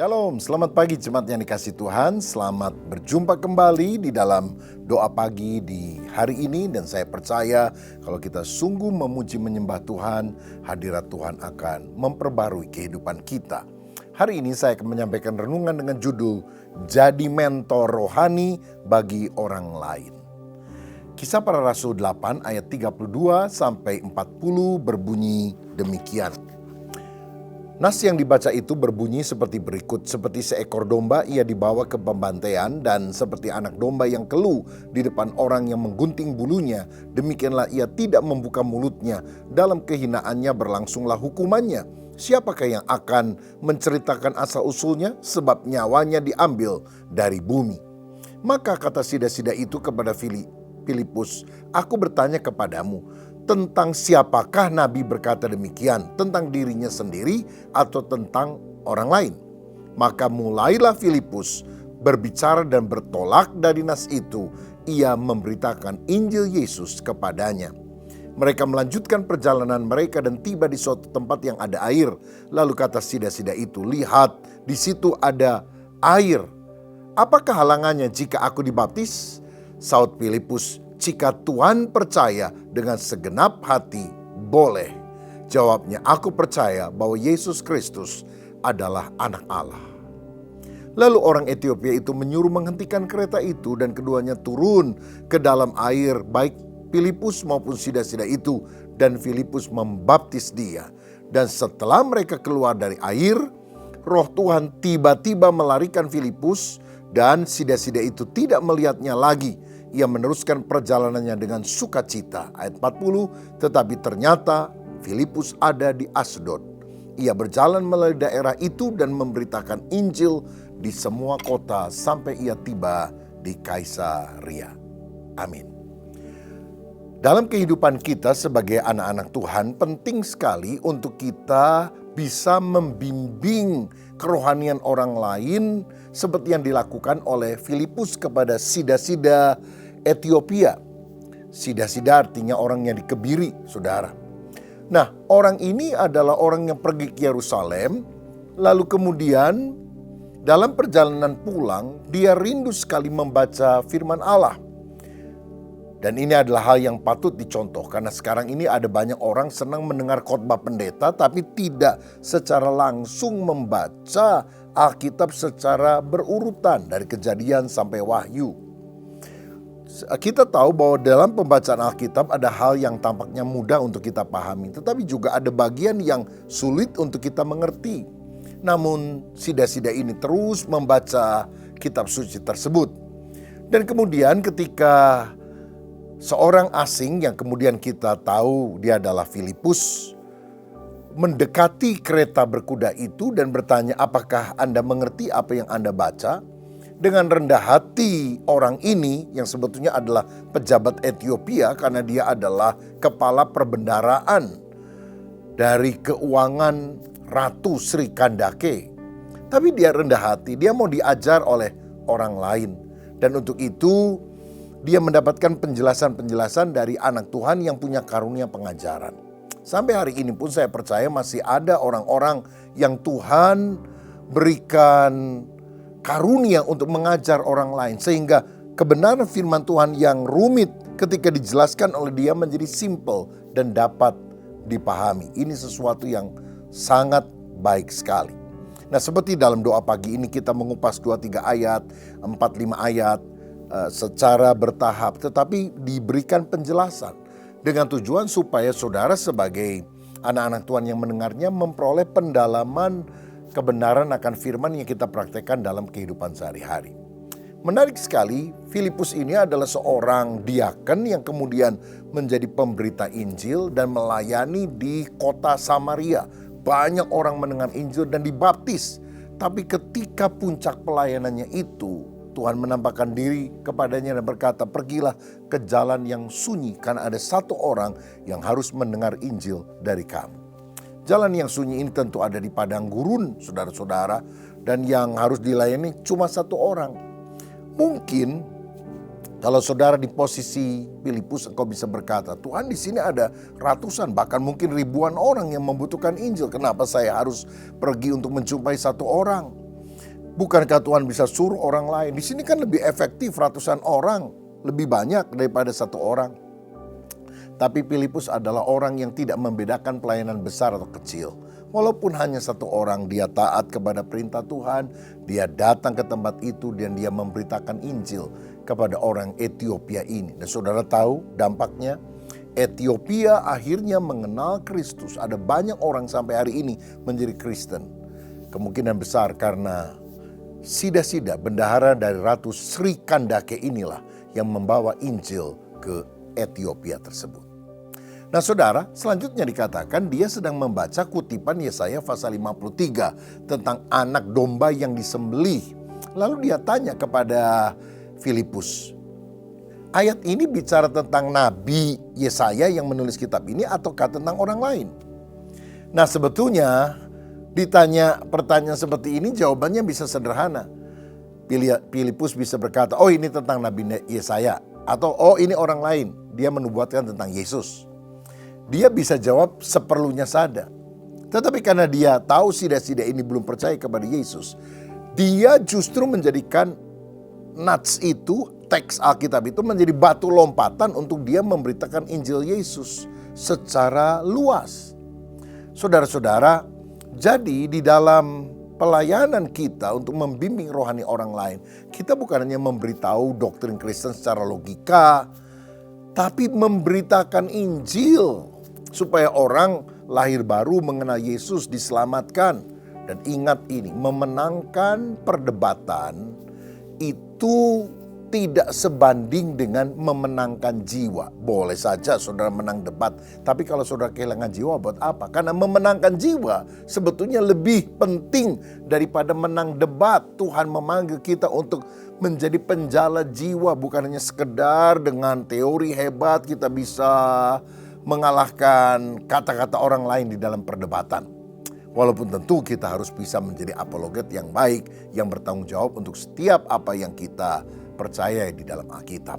Shalom, selamat pagi jemaat yang dikasih Tuhan. Selamat berjumpa kembali di dalam doa pagi di hari ini. Dan saya percaya kalau kita sungguh memuji menyembah Tuhan, hadirat Tuhan akan memperbarui kehidupan kita. Hari ini saya akan menyampaikan renungan dengan judul Jadi Mentor Rohani bagi Orang Lain. Kisah Para Rasul 8 ayat 32 sampai 40 berbunyi demikian. Nas yang dibaca itu berbunyi seperti berikut. Seperti seekor domba ia dibawa ke pembantaian, dan seperti anak domba yang keluh di depan orang yang menggunting bulunya, demikianlah ia tidak membuka mulutnya. Dalam kehinaannya berlangsunglah hukumannya. Siapakah yang akan menceritakan asal-usulnya? Sebab nyawanya diambil dari bumi. Maka kata sida-sida itu kepada Filipus, "Aku bertanya kepadamu, tentang siapakah Nabi berkata demikian? Tentang dirinya sendiri atau tentang orang lain?" Maka mulailah Filipus berbicara dan bertolak dari nas itu. Ia memberitakan Injil Yesus kepadanya. Mereka melanjutkan perjalanan mereka dan tiba di suatu tempat yang ada air. Lalu kata sida-sida itu, "Lihat, di situ ada air. Apakah halangannya jika aku dibaptis?" Saud Filipus, "Jika Tuhan percaya dengan segenap hati, boleh." Jawabnya, "Aku percaya bahwa Yesus Kristus adalah anak Allah." Lalu orang Etiopia itu menyuruh menghentikan kereta itu, dan keduanya turun ke dalam air, baik Filipus maupun sida-sida itu, dan Filipus membaptis dia. Dan setelah mereka keluar dari air, Roh Tuhan tiba-tiba melarikan Filipus, dan sida-sida itu tidak melihatnya lagi. Ia meneruskan perjalanannya dengan sukacita. Ayat 40, tetapi ternyata Filipus ada di Asdod. Ia berjalan melalui daerah itu dan memberitakan Injil di semua kota sampai ia tiba di Kaisaria. Amin. Dalam kehidupan kita sebagai anak-anak Tuhan, penting sekali untuk kita bisa membimbing kerohanian orang lain seperti yang dilakukan oleh Filipus kepada sida-sida Etiopia. Sida-sida artinya orang yang dikebiri, saudara. Nah, orang ini adalah orang yang pergi ke Yerusalem, lalu kemudian dalam perjalanan pulang, dia rindu sekali membaca firman Allah. Dan ini adalah hal yang patut dicontoh, karena sekarang ini ada banyak orang senang mendengar khotbah pendeta, tapi tidak secara langsung membaca Alkitab secara berurutan dari Kejadian sampai Wahyu. Kita tahu bahwa dalam pembacaan Alkitab ada hal yang tampaknya mudah untuk kita pahami, tetapi juga ada bagian yang sulit untuk kita mengerti. Namun sida-sida ini terus membaca kitab suci tersebut. Dan kemudian ketika seorang asing yang kemudian kita tahu dia adalah Filipus mendekati kereta berkuda itu dan bertanya, "Apakah Anda mengerti apa yang Anda baca?" Dengan rendah hati orang ini yang sebetulnya adalah pejabat Etiopia, karena dia adalah kepala perbendaraan dari keuangan Ratu Sri Kandake. Tapi dia rendah hati, dia mau diajar oleh orang lain. Dan untuk itu dia mendapatkan penjelasan-penjelasan dari anak Tuhan yang punya karunia pengajaran. Sampai hari ini pun saya percaya masih ada orang-orang yang Tuhan berikan karunia untuk mengajar orang lain, sehingga kebenaran firman Tuhan yang rumit ketika dijelaskan oleh dia menjadi simple dan dapat dipahami. Ini sesuatu yang sangat baik sekali. Nah, seperti dalam doa pagi ini kita mengupas 2-3 ayat, 4-5 ayat secara bertahap, tetapi diberikan penjelasan dengan tujuan supaya saudara sebagai anak-anak Tuhan yang mendengarnya memperoleh pendalaman kebenaran akan firman yang kita praktekkan dalam kehidupan sehari-hari. Menarik sekali, Filipus ini adalah seorang diaken yang kemudian menjadi pemberita Injil dan melayani di kota Samaria. Banyak orang mendengar Injil dan dibaptis. Tapi ketika puncak pelayanannya itu, Tuhan menampakkan diri kepadanya dan berkata, "Pergilah ke jalan yang sunyi, karena ada satu orang yang harus mendengar Injil dari kamu." Jalan yang sunyi ini tentu ada di padang gurun, saudara-saudara, dan yang harus dilayani cuma satu orang. Mungkin kalau saudara di posisi Filipus, engkau bisa berkata, "Tuhan, di sini ada ratusan, bahkan mungkin ribuan orang yang membutuhkan Injil. Kenapa saya harus pergi untuk menjumpai satu orang?" Bukankah Tuhan bisa suruh orang lain? Di sini kan lebih efektif ratusan orang, lebih banyak daripada satu orang. Tapi Filipus adalah orang yang tidak membedakan pelayanan besar atau kecil. Walaupun hanya satu orang, dia taat kepada perintah Tuhan, dia datang ke tempat itu dan dia memberitakan Injil kepada orang Ethiopia ini. Dan saudara tahu dampaknya, Ethiopia akhirnya mengenal Kristus. Ada banyak orang sampai hari ini menjadi Kristen. Kemungkinan besar karena Sida-Sida, bendahara dari Ratu Sri Kandake inilah yang membawa Injil ke Ethiopia tersebut. Nah saudara, selanjutnya dikatakan dia sedang membaca kutipan Yesaya pasal 53 tentang anak domba yang disembelih. Lalu dia tanya kepada Filipus, ayat ini bicara tentang Nabi Yesaya yang menulis kitab ini ataukah tentang orang lain? Nah sebetulnya ditanya pertanyaan seperti ini jawabannya bisa sederhana. Filipus bisa berkata, oh ini tentang Nabi Yesaya. Atau oh ini orang lain, dia menubuatkan tentang Yesus. Dia bisa jawab seperlunya saja. Tetapi karena dia tahu Sida-Sida ini belum percaya kepada Yesus, dia justru menjadikan nats itu, teks Alkitab itu menjadi batu lompatan untuk dia memberitakan Injil Yesus secara luas. Saudara-saudara, jadi di dalam pelayanan kita untuk membimbing rohani orang lain, kita bukan hanya memberitahu doktrin Kristen secara logika, tapi memberitakan Injil supaya orang lahir baru mengenal Yesus, diselamatkan. Dan ingat ini, memenangkan perdebatan itu tidak sebanding dengan memenangkan jiwa. Boleh saja saudara menang debat, tapi kalau saudara kehilangan jiwa buat apa? Karena memenangkan jiwa sebetulnya lebih penting daripada menang debat. Tuhan memanggil kita untuk menjadi penjala jiwa, bukan hanya sekedar dengan teori hebat kita bisa mengalahkan kata-kata orang lain di dalam perdebatan. Walaupun tentu kita harus bisa menjadi apologet yang baik, yang bertanggung jawab untuk setiap apa yang kita percaya di dalam Alkitab.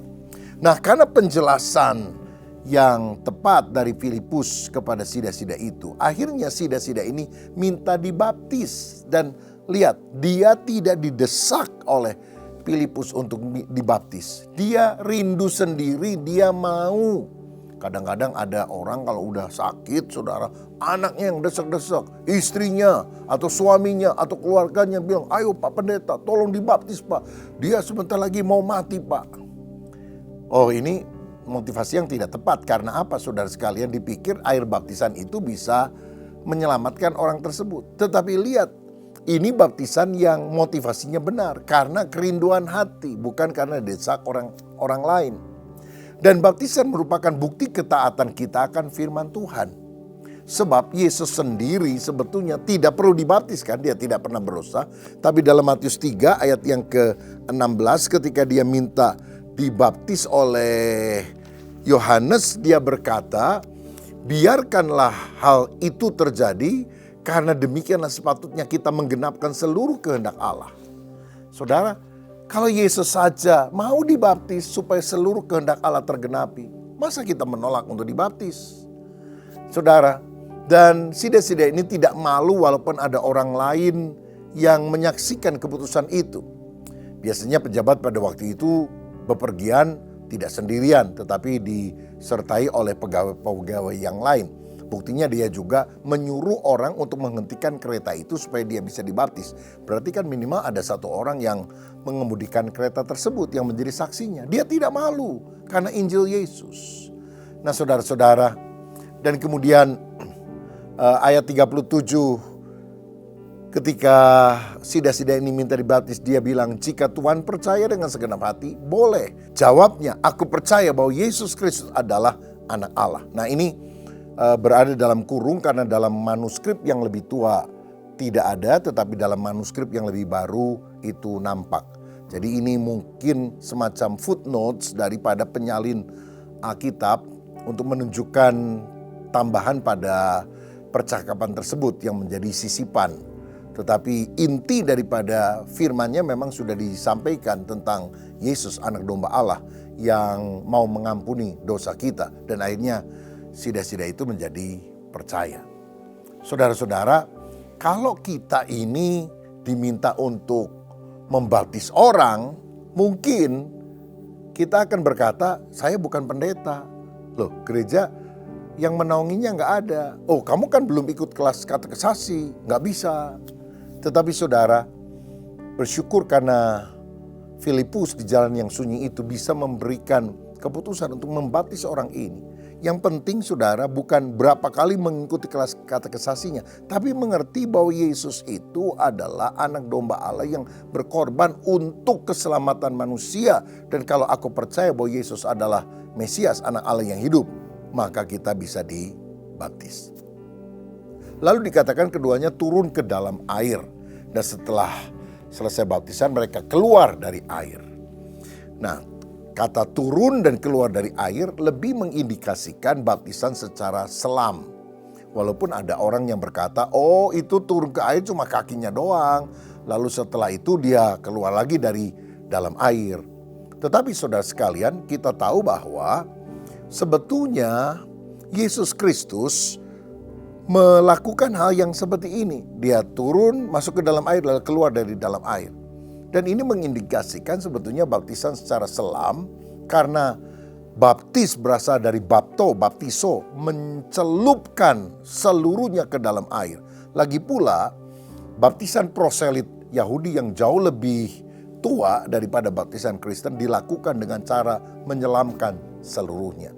Nah, karena penjelasan yang tepat dari Filipus kepada Sida-Sida itu, akhirnya Sida-Sida ini minta dibaptis. Dan lihat, dia tidak didesak oleh Filipus untuk dibaptis. Dia rindu sendiri, dia mau. Kadang-kadang ada orang kalau udah sakit, saudara, anaknya yang desek-desek, istrinya atau suaminya atau keluarganya bilang, ayo Pak Pendeta, tolong dibaptis Pak. Dia sebentar lagi mau mati Pak. Oh ini motivasi yang tidak tepat. Karena apa saudara sekalian? Dipikir air baptisan itu bisa menyelamatkan orang tersebut. Tetapi lihat, ini baptisan yang motivasinya benar. Karena kerinduan hati, bukan karena desak orang lain. Dan baptisan merupakan bukti ketaatan kita akan firman Tuhan. Sebab Yesus sendiri sebetulnya tidak perlu dibaptiskan, dia tidak pernah berdosa. Tapi dalam Matius 3 ayat yang ke-16 ketika dia minta dibaptis oleh Yohanes, dia berkata, biarkanlah hal itu terjadi karena demikianlah sepatutnya kita menggenapkan seluruh kehendak Allah. Saudara, kalau Yesus saja mau dibaptis supaya seluruh kehendak Allah tergenapi, masa kita menolak untuk dibaptis? Saudara, dan Sida-Sida ini tidak malu walaupun ada orang lain yang menyaksikan keputusan itu. Biasanya pejabat pada waktu itu bepergian tidak sendirian, tetapi disertai oleh pegawai-pegawai yang lain. Buktinya dia juga menyuruh orang untuk menghentikan kereta itu supaya dia bisa dibaptis. Berarti kan minimal ada satu orang yang mengemudikan kereta tersebut yang menjadi saksinya. Dia tidak malu karena Injil Yesus. Nah saudara-saudara, dan kemudian ayat 37 ketika Sida-Sida ini minta dibaptis, dia bilang, jika Tuhan percaya dengan segenap hati, boleh. Jawabnya, aku percaya bahwa Yesus Kristus adalah anak Allah. Nah ini berada dalam kurung karena dalam manuskrip yang lebih tua tidak ada, tetapi dalam manuskrip yang lebih baru itu nampak. Jadi ini mungkin semacam footnotes daripada penyalin Alkitab untuk menunjukkan tambahan pada percakapan tersebut yang menjadi sisipan. Tetapi inti daripada firman-Nya memang sudah disampaikan tentang Yesus anak domba Allah yang mau mengampuni dosa kita. Dan akhirnya Sida-Sida itu menjadi percaya. Saudara-saudara, kalau kita ini diminta untuk membaptis orang, mungkin kita akan berkata, saya bukan pendeta. Loh, gereja yang menaunginya nggak ada. Oh, kamu kan belum ikut kelas katekisasi, nggak bisa. Tetapi saudara, bersyukur karena Filipus di jalan yang sunyi itu bisa memberikan keputusan untuk membaptis orang ini. Yang penting saudara bukan berapa kali mengikuti kelas katekisasinya, tapi mengerti bahwa Yesus itu adalah anak domba Allah yang berkorban untuk keselamatan manusia. Dan kalau aku percaya bahwa Yesus adalah Mesias, anak Allah yang hidup, maka kita bisa dibaptis. Lalu dikatakan keduanya turun ke dalam air. Dan setelah selesai baptisan mereka keluar dari air. Nah, kata turun dan keluar dari air lebih mengindikasikan baptisan secara selam. Walaupun ada orang yang berkata, oh itu turun ke air cuma kakinya doang. Lalu setelah itu dia keluar lagi dari dalam air. Tetapi saudara sekalian, kita tahu bahwa sebetulnya Yesus Kristus melakukan hal yang seperti ini. Dia turun, masuk ke dalam air, lalu keluar dari dalam air. Dan ini mengindikasikan sebetulnya baptisan secara selam, karena baptis berasal dari baptiso, mencelupkan seluruhnya ke dalam air. Lagi pula, baptisan proselit Yahudi yang jauh lebih tua daripada baptisan Kristen dilakukan dengan cara menyelamkan seluruhnya.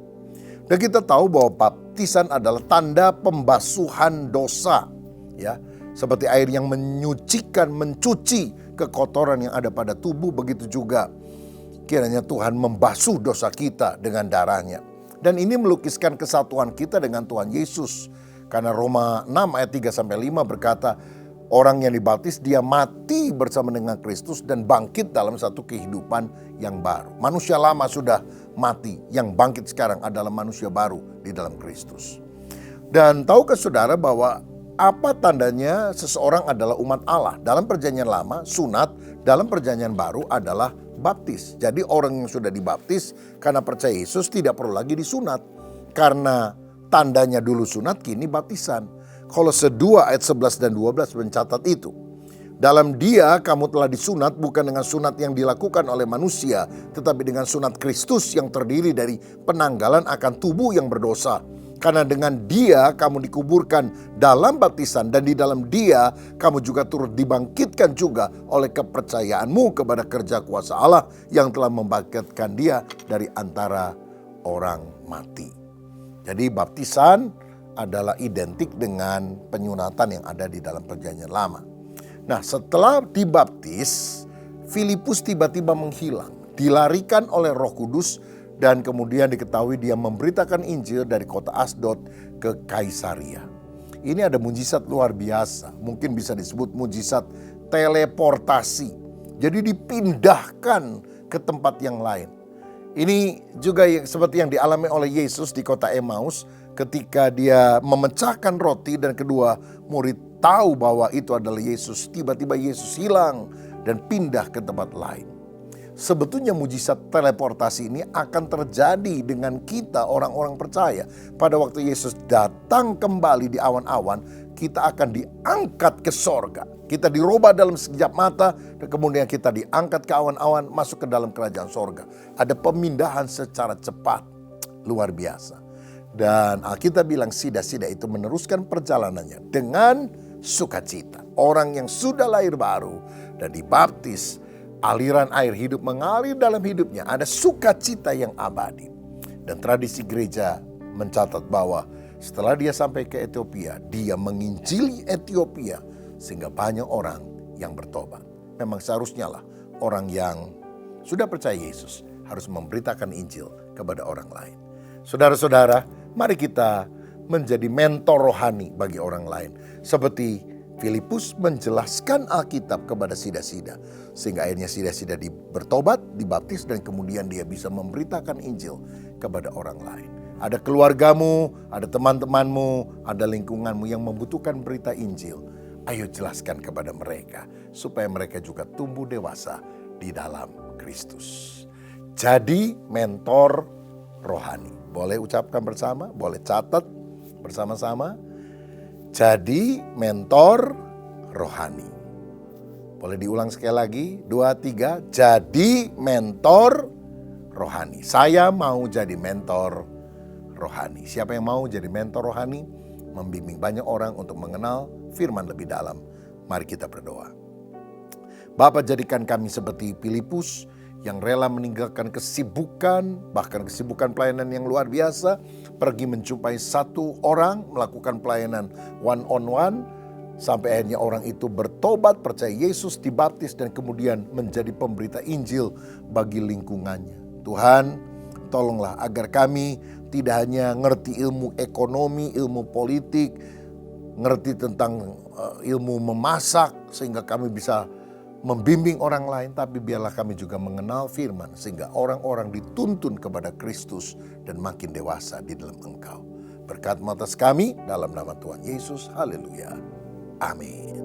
Dan kita tahu bahwa baptisan adalah tanda pembasuhan dosa, ya, seperti air yang menyucikan, mencuci kekotoran yang ada pada tubuh, begitu juga kiranya Tuhan membasuh dosa kita dengan darahnya. Dan ini melukiskan kesatuan kita dengan Tuhan Yesus. Karena Roma 6 ayat 3-5 berkata, orang yang dibaptis dia mati bersama dengan Kristus dan bangkit dalam satu kehidupan yang baru. Manusia lama sudah mati, yang bangkit sekarang adalah manusia baru di dalam Kristus. Dan tahukah saudara bahwa apa tandanya seseorang adalah umat Allah? Dalam perjanjian lama, sunat, dalam perjanjian baru adalah baptis. Jadi orang yang sudah dibaptis karena percaya Yesus tidak perlu lagi disunat. Karena tandanya dulu sunat, kini baptisan. Kolose 2 ayat 11 dan 12 mencatat itu. Dalam dia kamu telah disunat bukan dengan sunat yang dilakukan oleh manusia, tetapi dengan sunat Kristus yang terdiri dari penanggalan akan tubuh yang berdosa. Karena dengan dia kamu dikuburkan dalam baptisan, dan di dalam dia kamu juga turut dibangkitkan juga oleh kepercayaanmu kepada kerja kuasa Allah yang telah membangkitkan dia dari antara orang mati. Jadi baptisan adalah identik dengan penyunatan yang ada di dalam perjanjian lama. Nah, setelah dibaptis, Filipus tiba-tiba menghilang, dilarikan oleh Roh Kudus, dan kemudian diketahui dia memberitakan Injil dari kota Asdod ke Kaisaria. Ini ada mujizat luar biasa, mungkin bisa disebut mujizat teleportasi. Jadi dipindahkan ke tempat yang lain. Ini juga seperti yang dialami oleh Yesus di kota Emmaus ketika dia memecahkan roti dan kedua murid tahu bahwa itu adalah Yesus. Tiba-tiba Yesus hilang dan pindah ke tempat lain. Sebetulnya mujizat teleportasi ini akan terjadi dengan kita orang-orang percaya. Pada waktu Yesus datang kembali di awan-awan, kita akan diangkat ke sorga. Kita dirubah dalam sekejap mata dan kemudian kita diangkat ke awan-awan masuk ke dalam kerajaan sorga. Ada pemindahan secara cepat, luar biasa. Dan Alkitab bilang sida-sida itu meneruskan perjalanannya dengan sukacita. Orang yang sudah lahir baru dan dibaptis, aliran air hidup mengalir dalam hidupnya, ada sukacita yang abadi. Dan tradisi gereja mencatat bahwa setelah dia sampai ke Ethiopia, dia menginjili Ethiopia sehingga banyak orang yang bertobat. Memang seharusnya lah orang yang sudah percaya Yesus harus memberitakan Injil kepada orang lain. Saudara-saudara, mari kita menjadi mentor rohani bagi orang lain. Seperti Filipus menjelaskan Alkitab kepada sida-sida. Sehingga akhirnya sida-sida bertobat, dibaptis, dan kemudian dia bisa memberitakan Injil kepada orang lain. Ada keluargamu, ada teman-temanmu, ada lingkunganmu yang membutuhkan berita Injil. Ayo jelaskan kepada mereka supaya mereka juga tumbuh dewasa di dalam Kristus. Jadi mentor rohani. Boleh ucapkan bersama, boleh catat bersama-sama. Jadi mentor rohani. Boleh diulang sekali lagi, 2, 3, jadi mentor rohani. Saya mau jadi mentor rohani. Siapa yang mau jadi mentor rohani? Membimbing banyak orang untuk mengenal firman lebih dalam. Mari kita berdoa. Bapa, jadikan kami seperti Filipus yang rela meninggalkan kesibukan, bahkan kesibukan pelayanan yang luar biasa, pergi menjumpai satu orang, melakukan pelayanan one on one, sampai akhirnya orang itu bertobat, percaya Yesus, dibaptis, dan kemudian menjadi pemberita Injil bagi lingkungannya. Tuhan, tolonglah agar kami tidak hanya ngerti ilmu ekonomi, ilmu politik, ngerti tentang ilmu memasak, sehingga kami bisa membimbing orang lain, tapi biarlah kami juga mengenal firman, sehingga orang-orang dituntun kepada Kristus dan makin dewasa di dalam Engkau. Berkat atas kami, dalam nama Tuhan Yesus, haleluya. Amin.